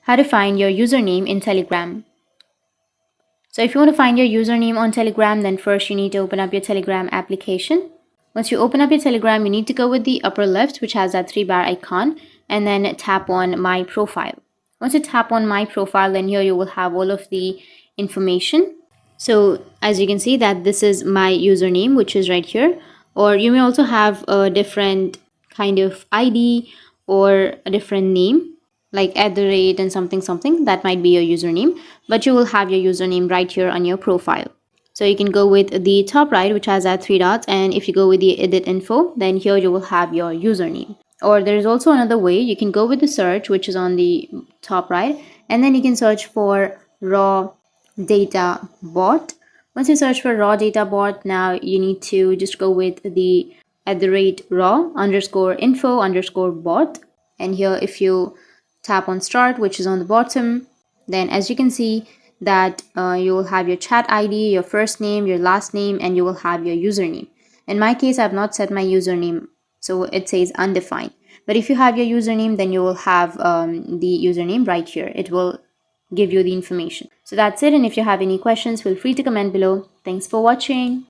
How to find your username in Telegram. So if you want to find your username on Telegram, then first you need to open up your Telegram application. Once you open up your Telegram, you need to go with the upper left, which has that 3-bar icon, and then tap on My Profile. Once you tap on My Profile, then here you will have all of the information. So as you can see that this is my username, which is right here, or you may also have a different kind of ID or a different name like @ and something something. That might be your username, but you will have your username right here on your profile. So you can go with the top right, which has that 3 dots, and if you go with the edit info, then here you will have your username. Or there is also another way. You can go with the search, which is on the top right, and then you can search for raw data bot. Once you search for raw data bot, now you need to just go with the @raw_info_bot, and here if you tap on start, which is on the bottom, then as you can see that you will have your chat ID, your first name, your last name, and you will have your username. In my case, I've not set my username, so it says undefined. But if you have your username, then you will have the username right here. It will give you the information. So that's it, and if you have any questions, feel free to comment below. Thanks for watching.